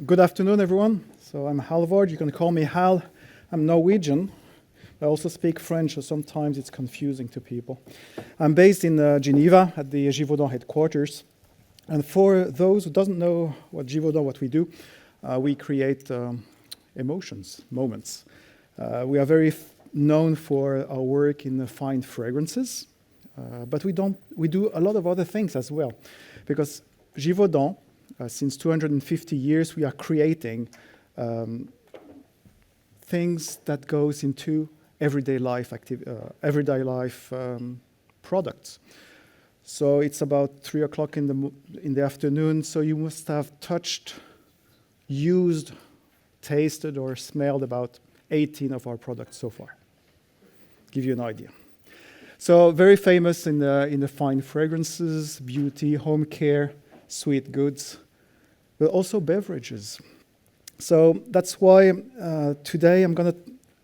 Good afternoon, everyone. So I'm Hallvard. You can call me Hal. I'm Norwegian. I also speak French, so sometimes it's confusing to people. I'm based in Geneva at the Givaudan headquarters. And for those who doesn't know what Givaudan, what we do, we create emotions, moments. We are very known for our work in fine fragrances, but we do a lot of other things as well, because Givaudan, since 250 years, we are creating things that goes into everyday life products. So it's about 3 o'clock in the afternoon. So you must have touched, used, tasted, or smelled about 18 of our products so far. Give you an idea. So very famous in the fine fragrances, beauty, home care, sweet goods, but also beverages. So that's why today I'm going to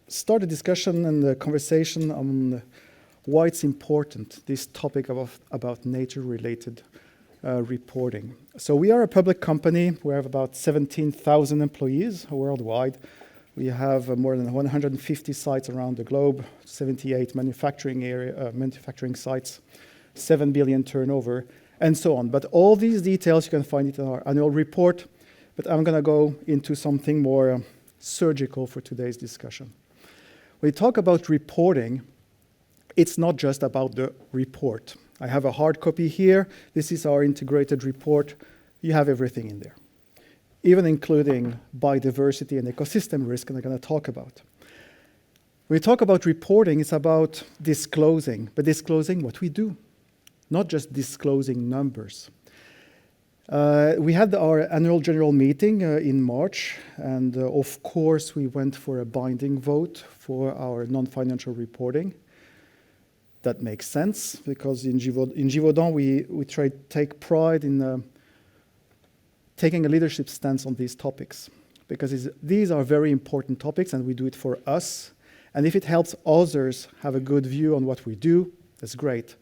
start a discussion and a conversation on why it's important, this topic about nature-related reporting. So we are a public company. We have about 17,000 employees worldwide. We have more than 150 sites around the globe, 78 manufacturing sites, 7 billion turnover, and so on. But all these details, you can find it in our annual report. But I'm going to go into something more surgical for today's discussion. When we talk about reporting, it's not just about the report. I have a hard copy here. This is our integrated report. You have everything in there, even including biodiversity and ecosystem risk, and I'm going to talk about. When we talk about reporting, it's about disclosing, but disclosing what we do, not just disclosing numbers. We had our annual general meeting in March, and of course we went for a binding vote for our non-financial reporting. That makes sense, because in Givaudan we try to take pride in taking a leadership stance on these topics, because these are very important topics and we do it for us. And if it helps others have a good view on what we do, that's great.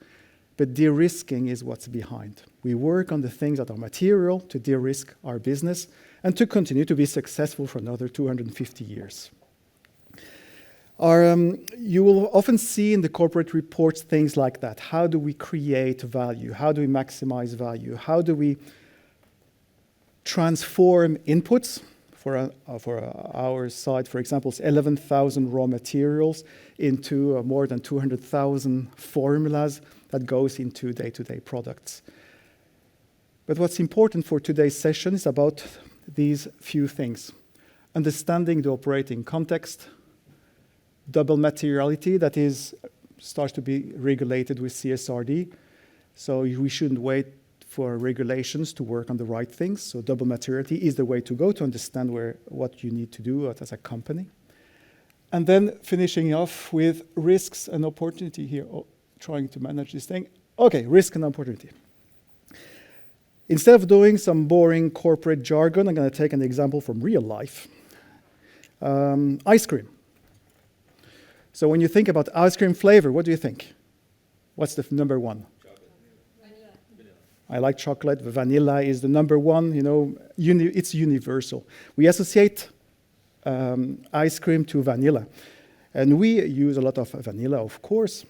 But de-risking is what's behind. We work on the things that are material to de-risk our business and to continue to be successful for another 250 years. You will often see in the corporate reports things like that. How do we create value? How do we maximize value? How do we transform inputs? For our side, for example, it's 11,000 raw materials into more than 200,000 formulas that goes into day-to-day products. But what's important for today's session is about these few things. Understanding the operating context, double materiality that starts to be regulated with CSRD. So we shouldn't wait for regulations to work on the right things. So double materiality is the way to go to understand what you need to do as a company. And then finishing off with risks and opportunity here, trying to manage this thing. Okay, risk and opportunity. Instead of doing some boring corporate jargon, I'm going to take an example from real life. Ice cream. So when you think about ice cream flavor, what do you think? What's the number one? I like chocolate. Vanilla is the number one. It's universal. We associate ice cream to vanilla. And we use a lot of vanilla, of course.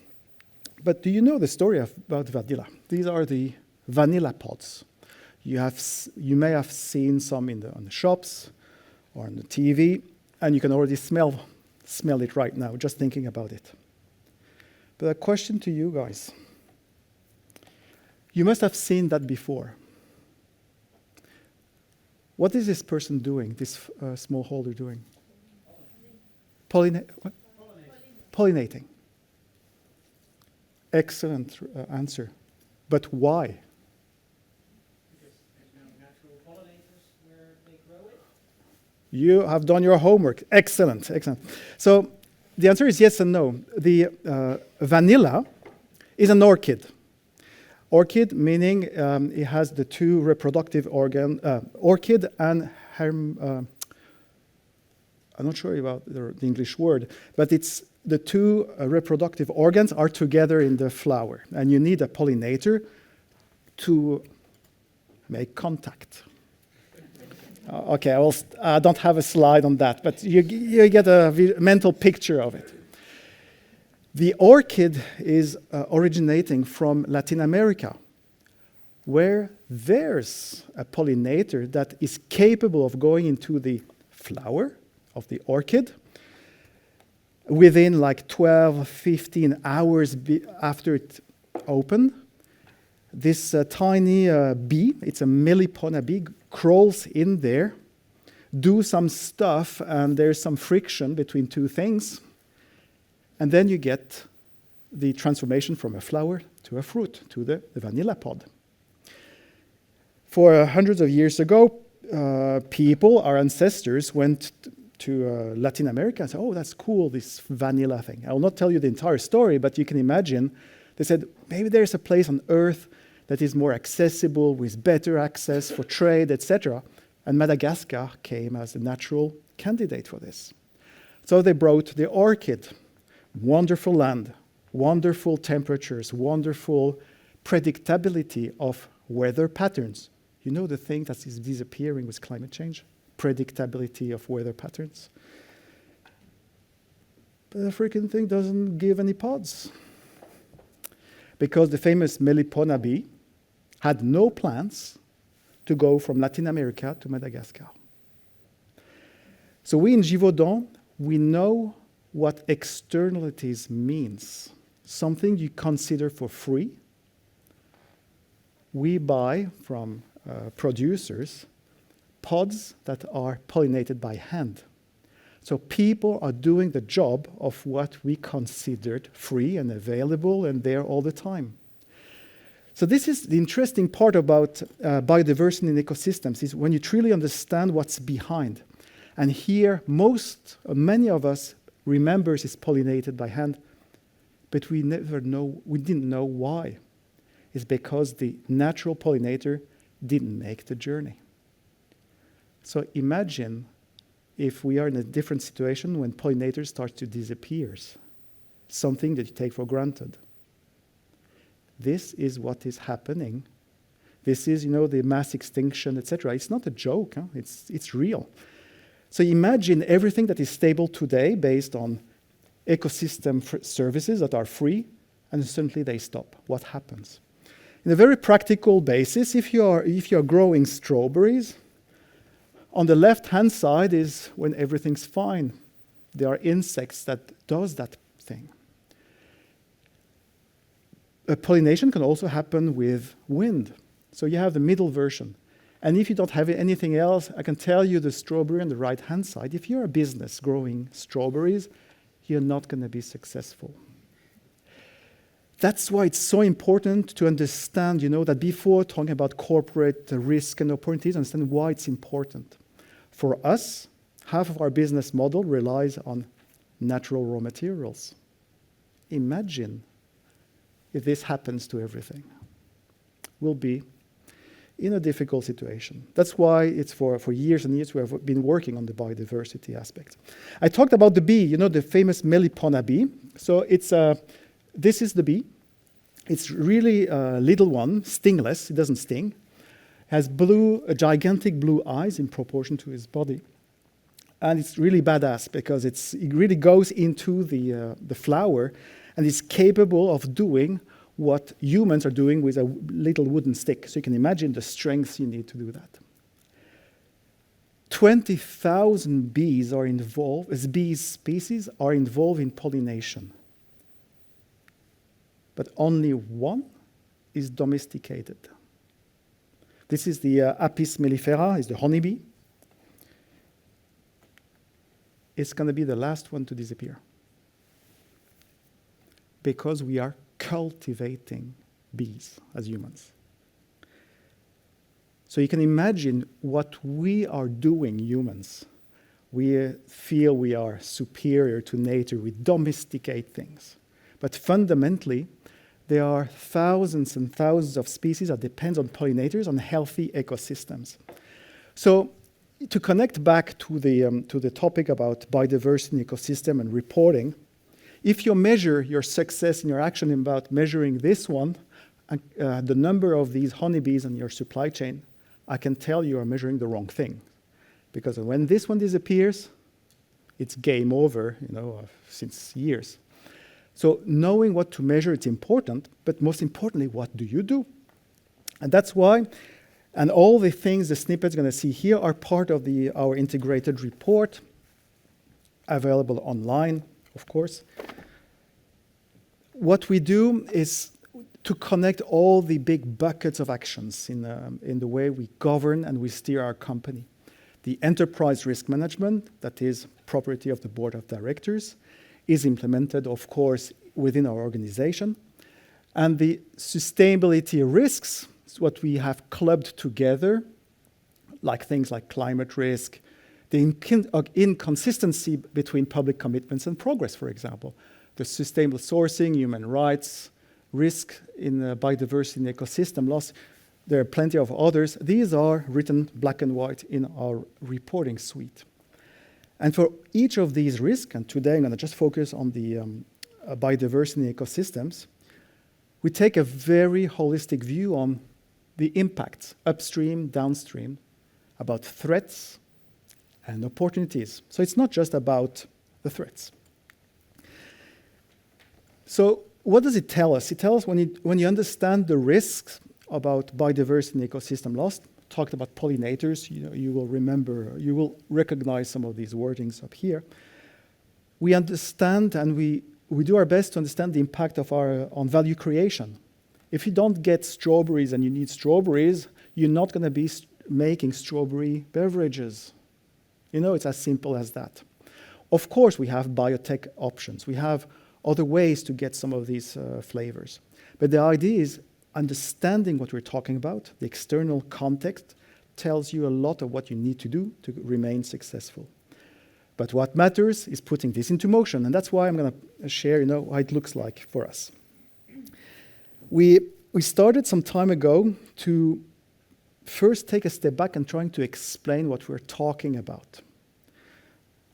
But do you know the story about vanilla? These are the vanilla pods. You may have seen some on the shops or on the TV, and you can already smell it right now, just thinking about it. But a question to you guys. You must have seen that before. What is this person doing, this smallholder doing? Pollinating. Excellent answer. But why? Because there's no natural pollinators where they grow it. You have done your homework. Excellent. So the answer is yes and no. The vanilla is an orchid. Orchid meaning it has the two reproductive organ. Orchid and I'm not sure about the English word, but it's the two reproductive organs are together in the flower, and you need a pollinator to make contact. Okay, I don't have a slide on that, but you get a mental picture of it. The orchid is originating from Latin America, where there's a pollinator that is capable of going into the flower of the orchid within like 12, 15 hours after it opened. This tiny bee, it's a Melipona bee, crawls in there, do some stuff, and there's some friction between two things. And then you get the transformation from a flower to a fruit, to the vanilla pod. For hundreds of years ago, people, our ancestors, went to Latin America and said, oh, that's cool, this vanilla thing. I will not tell you the entire story, but you can imagine. They said, maybe there's a place on Earth that is more accessible, with better access for trade, etc. And Madagascar came as a natural candidate for this. So they brought the orchid. Wonderful land, wonderful temperatures, wonderful predictability of weather patterns. You know the thing that is disappearing with climate change? Predictability of weather patterns. But the freaking thing doesn't give any pods. Because the famous Melipona bee had no plans to go from Latin America to Madagascar. So we in Givaudan, we know what externalities means. Something you consider for free. We buy from producers pods that are pollinated by hand. So people are doing the job of what we considered free and available and there all the time. So this is the interesting part about biodiversity in ecosystems, is when you truly understand what's behind. And here, many of us remembers it's pollinated by hand, but we didn't know why. It's because the natural pollinator didn't make the journey. So imagine if we are in a different situation when pollinators start to disappear, something that you take for granted. This is what is happening. This is, the mass extinction, etc. It's not a joke, huh? It's real. So imagine everything that is stable today based on ecosystem services that are free, and suddenly they stop. What happens? In a very practical basis, if you are growing strawberries, on the left-hand side is when everything's fine. There are insects that does that thing. Pollination can also happen with wind. So you have the middle version. And if you don't have anything else, I can tell you the strawberry on the right-hand side. If you're a business growing strawberries, you're not going to be successful. That's why it's so important to understand, that before talking about corporate risk and opportunities, understand why it's important. For us, half of our business model relies on natural raw materials. Imagine if this happens to everything. We'll be in a difficult situation. That's why it's for years and years we have been working on the biodiversity aspect. I talked about the bee, the famous Melipona bee. So this is the bee. It's really a little one, stingless, it doesn't sting. Has gigantic blue eyes in proportion to his body. And it's really badass because it really goes into the flower and is capable of doing what humans are doing with a little wooden stick. So you can imagine the strength you need to do that. 20,000 bees are involved, as bee species are involved in pollination. But only one is domesticated. This is the Apis mellifera, is the honeybee. It's going to be the last one to disappear. Because we are cultivating bees as humans. So you can imagine what we are doing, humans. We feel we are superior to nature. We domesticate things. But fundamentally, there are thousands and thousands of species that depend on pollinators on healthy ecosystems. So to connect back to the topic about biodiversity in ecosystem and reporting, if you measure your success in your action about measuring this one, the number of these honeybees in your supply chain, I can tell you are measuring the wrong thing. because when this one disappears, it's game over, since years. So knowing what to measure is important, but most importantly, what do you do? And that's why, and all the things, the snippets you're going to see here are part of our integrated report, available online, of course. What we do is to connect all the big buckets of actions in the way we govern and we steer our company. The enterprise risk management, that is property of the board of directors, is implemented, of course, within our organization. And the sustainability risks is what we have clubbed together, like things like climate risk, the inconsistency between public commitments and progress, for example, the sustainable sourcing, human rights, risk in biodiversity and ecosystem loss. There are plenty of others. These are written black and white in our reporting suite. And for each of these risks, and today I'm going to just focus on the biodiversity and ecosystems, we take a very holistic view on the impacts, upstream, downstream, about threats and opportunities. So it's not just about the threats. So what does it tell us? It tells us when you understand the risks about biodiversity and ecosystem loss, talked about pollinators, you will remember, you will recognize some of these wordings up here. We understand and we do our best to understand the impact of on value creation. If you don't get strawberries and you need strawberries, you're not going to be making strawberry beverages. It's as simple as that. Of course, we have biotech options. We have other ways to get some of these flavors. But the idea is understanding what we're talking about, the external context, tells you a lot of what you need to do to remain successful. But what matters is putting this into motion, and that's why I'm going to share, how it looks like for us. We started some time ago to first take a step back and trying to explain what we're talking about.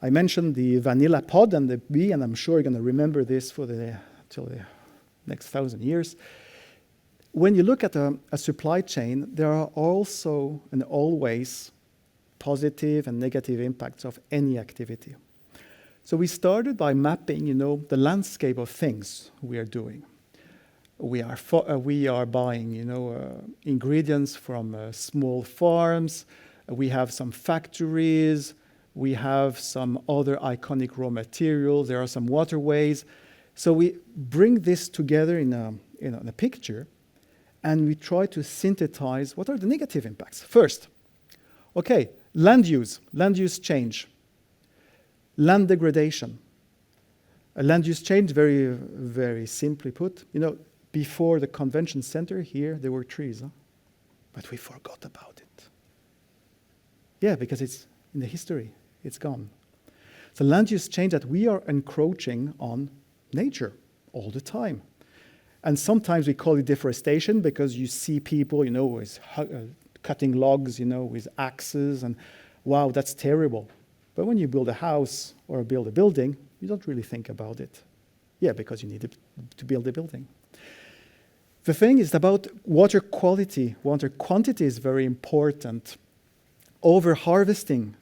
I mentioned the vanilla pod and the bee, and I'm sure you're going to remember this till the next 1,000 years. When you look at a supply chain, there are also and always positive and negative impacts of any activity. So we started by mapping, the landscape of things we are doing. We are buying, ingredients from small farms. We have some factories. We have some other iconic raw materials. There are some waterways. So we bring this together in a picture, and we try to synthesize what are the negative impacts. First, okay, land use change, land degradation. A land use change, very, very simply put, before the convention center here, there were trees, but we forgot about it. Yeah, because it's in the history, it's gone. So land use change that we are encroaching on nature all the time. And sometimes we call it deforestation because you see people, with cutting logs, with axes, and wow, that's terrible. But when you build a house or build a building, you don't really think about it. Yeah, because you need to build a building. The thing is about water quality. Water quantity is very important. Over-harvesting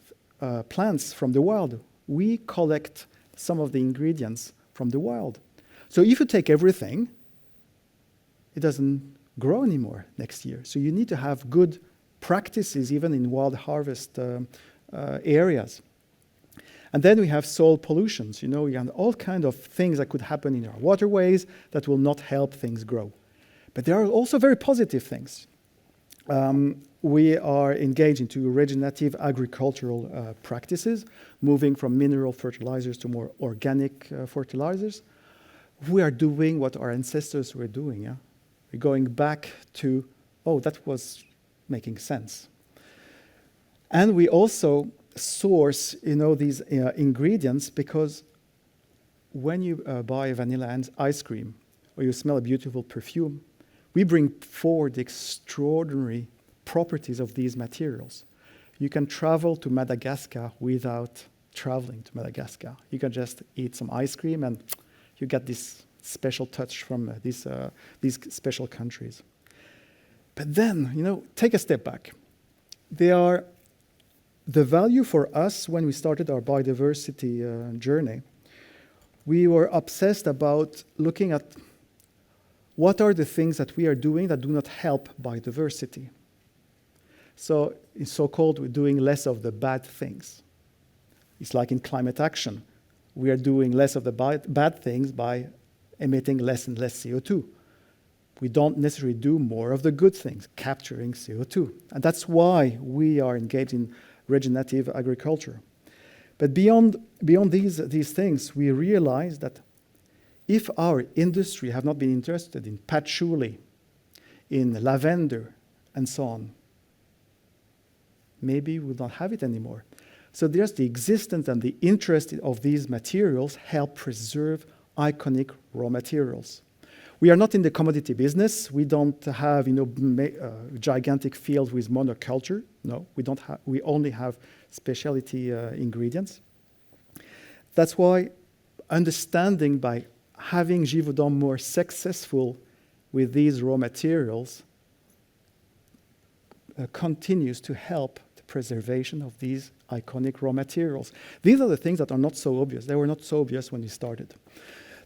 plants from the wild. We collect some of the ingredients from the wild. So if you take everything, it doesn't grow anymore next year. So you need to have good practices even in wild harvest areas. And then we have soil pollutions. We have all kinds of things that could happen in our waterways that will not help things grow. But there are also very positive things. We are engaged into regenerative agricultural practices, moving from mineral fertilizers to more organic fertilizers. We are doing what our ancestors were doing. Yeah? We're going back to, that was making sense. And we also source, these ingredients because when you buy vanilla ice cream or you smell a beautiful perfume, we bring forward the extraordinary properties of these materials. You can travel to Madagascar without traveling to Madagascar. You can just eat some ice cream and you get this special touch from these special countries. But then, take a step back. The the value for us when we started our biodiversity journey, we were obsessed about looking at what are the things that we are doing that do not help biodiversity. So in so-called, we're doing less of the bad things. It's like in climate action. We are doing less of the bad things by emitting less and less CO2. We don't necessarily do more of the good things, capturing CO2. And that's why we are engaged in regenerative agriculture. But beyond these things, we realize that if our industry have not been interested in patchouli, in lavender, and so on, maybe we will not have it anymore. So there's the existence and the interest of these materials help preserve iconic raw materials. We are not in the commodity business. We don't have gigantic fields with monoculture. No, we don't have. We only have specialty ingredients. That's why understanding by having Givaudan more successful with these raw materials continues to help the preservation of these iconic raw materials. These are the things that are not so obvious. They were not so obvious when we started.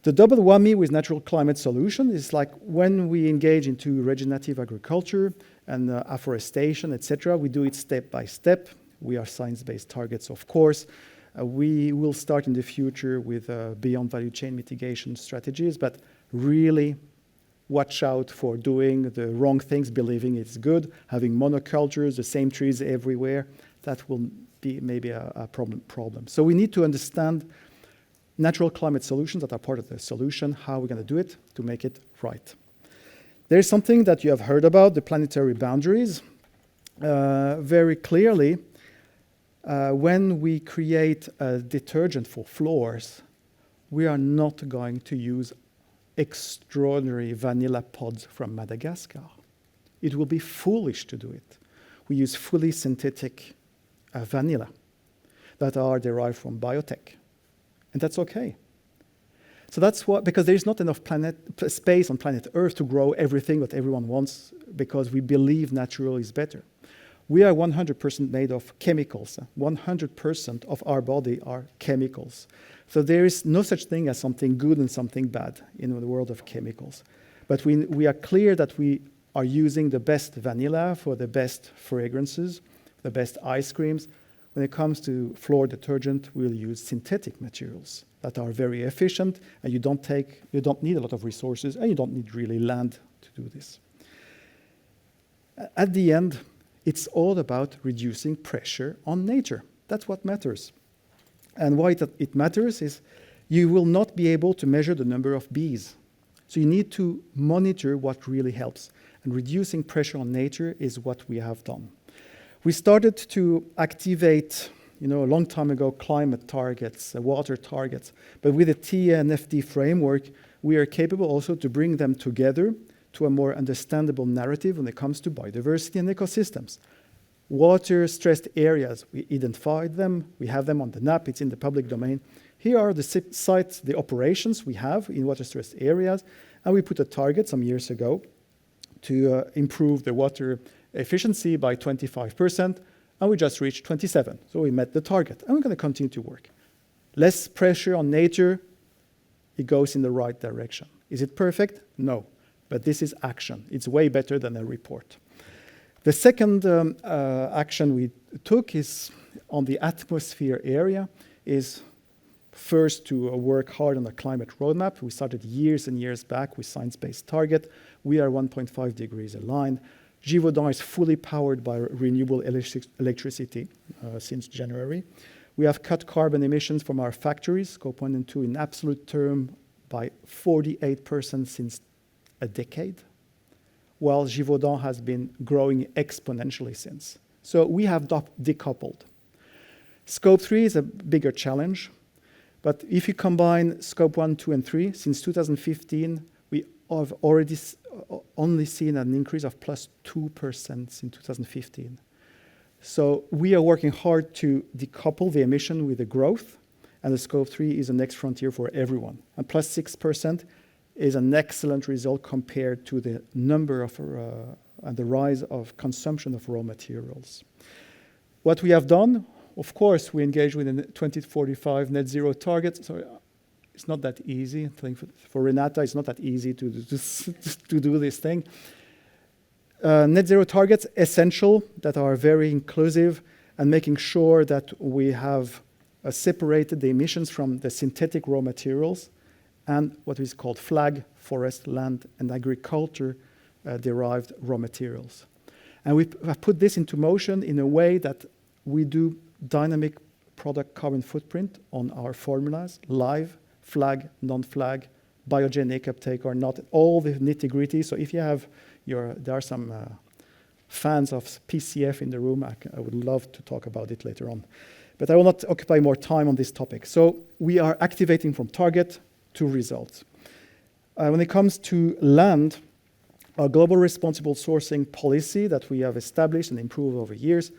The double whammy with natural climate solution is like when we engage into regenerative agriculture and afforestation, etc., we do it step by step. We are science-based targets, of course. We will start in the future with beyond value chain mitigation strategies, but really watch out for doing the wrong things, believing it's good, having monocultures, the same trees everywhere. That will be maybe a problem. So we need to understand natural climate solutions that are part of the solution, how we're going to do it to make it right. There's something that you have heard about, the planetary boundaries. Very clearly, when we create a detergent for floors, we are not going to use extraordinary vanilla pods from Madagascar. It will be foolish to do it. We use fully synthetic vanilla that are derived from biotech. And that's okay. So that's what, because there's not enough space on planet Earth to grow everything that everyone wants, because we believe natural is better. We are 100% made of chemicals. 100% of our body are chemicals. So there is no such thing as something good and something bad in the world of chemicals. But we are clear that we are using the best vanilla for the best fragrances, the best ice creams. When it comes to floor detergent, we'll use synthetic materials that are very efficient, and you don't need a lot of resources, and you don't need really land to do this. At the end, it's all about reducing pressure on nature. That's what matters. And why it matters is you will not be able to measure the number of bees. So you need to monitor what really helps. And reducing pressure on nature is what we have done. We started to activate, a long time ago, climate targets, water targets. But with the TNFD framework, we are capable also to bring them together to a more understandable narrative when it comes to biodiversity and ecosystems. Water-stressed areas, we identified them. We have them on the map. It's in the public domain. Here are the sites, the operations we have in water-stressed areas. And we put a target some years ago to improve the water efficiency by 25%, and we just reached 27. So we met the target, and we're going to continue to work. Less pressure on nature, it goes in the right direction. Is it perfect? No, but this is action. It's way better than a report. The second action we took is on the atmosphere area, is first to work hard on the climate roadmap. We started years and years back with science-based target. We are 1.5 degrees aligned. Givaudan is fully powered by renewable electricity since January. We have cut carbon emissions from our factories, Scope 1 and 2, in absolute term by 48% since a decade, while Givaudan has been growing exponentially since. So we have decoupled. Scope 3 is a bigger challenge, but if you combine Scope 1, 2, and 3, since 2015, we have already only seen an increase of plus 2% in 2015. So we are working hard to decouple the emission with the growth, and the Scope 3 is the next frontier for everyone. And plus 6% is an excellent result compared to the number of and the rise of consumption of raw materials. What we have done of course, we engage with a 2045 net zero target. So it's not that easy. I think for Renata, it's not that easy to do this thing. Net zero targets, essential, that are very inclusive, and making sure that we have separated the emissions from the synthetic raw materials and what is called FLAG, forest, land, and agriculture derived raw materials. And we have put this into motion in a way that we do dynamic product carbon footprint on our formulas, live, FLAG, non-FLAG, biogenic uptake or not, all the nitty-gritty. So if you have there are some fans of PCF in the room, I would love to talk about it later on. But I will not occupy more time on this topic. So we are activating from target to results. When it comes to land, our global responsible sourcing policy that we have established and improved over years,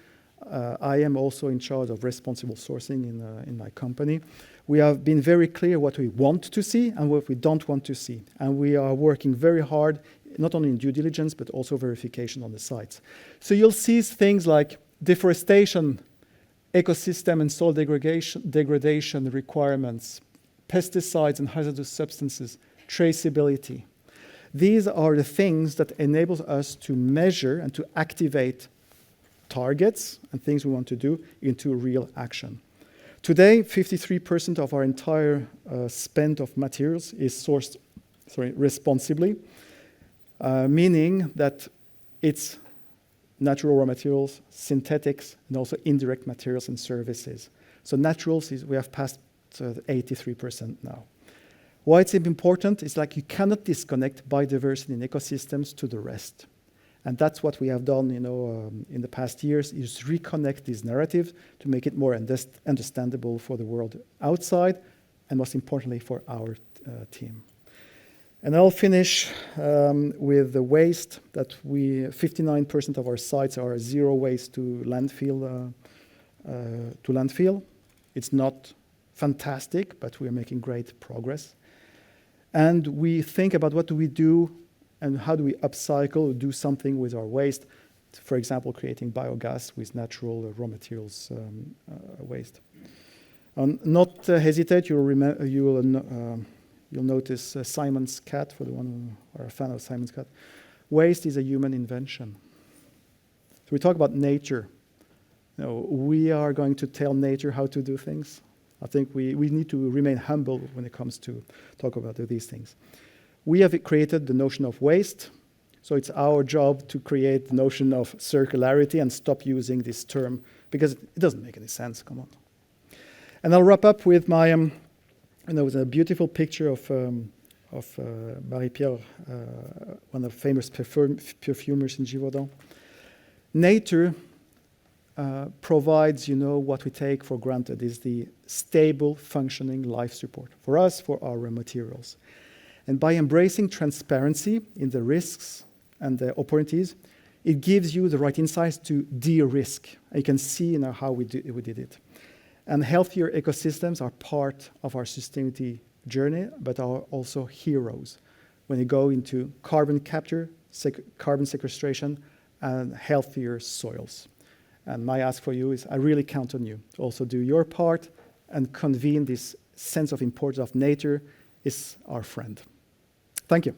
I am also in charge of responsible sourcing in my company. We have been very clear what we want to see and what we don't want to see. And we are working very hard, not only in due diligence, but also verification on the sites. So you'll see things like deforestation, ecosystem and soil degradation requirements, pesticides and hazardous substances, traceability. These are the things that enable us to measure and to activate targets and things we want to do into real action. Today, 53% of our entire spend of materials is sourced responsibly, meaning that it's natural raw materials, synthetics, and also indirect materials and services. So naturals, we have passed 83% now. Why it's important is like you cannot disconnect biodiversity in ecosystems to the rest. And that's what we have done in the past years, is reconnect these narratives to make it more understandable for the world outside, and most importantly for our team. And I'll finish with the waste that 59% of our sites are zero waste to landfill. It's not fantastic, but we are making great progress. And we think about what do we do and how do we upcycle or do something with our waste, for example, creating biogas with natural raw materials waste. Not hesitate, you'll notice Simon's cat, for the one who are a fan of Simon's cat. Waste is a human invention. So we talk about nature. We are going to tell nature how to do things. I think we need to remain humble when it comes to talk about these things. We have created the notion of waste, so it's our job to create the notion of circularity and stop using this term because it doesn't make any sense, come on. And I'll wrap up with my, with a beautiful picture of Marie-Pierre, one of the famous perfumers in Givaudan. Nature provides, what we take for granted is the stable, functioning life support for us, for our raw materials. And by embracing transparency in the risks and the opportunities, it gives you the right insights to de-risk. You can see how we did it. And healthier ecosystems are part of our sustainability journey, but are also heroes when you go into carbon capture, carbon sequestration, and healthier soils. And my ask for you is, I really count on you to also do your part and convene this sense of importance of nature is our friend. Thank you.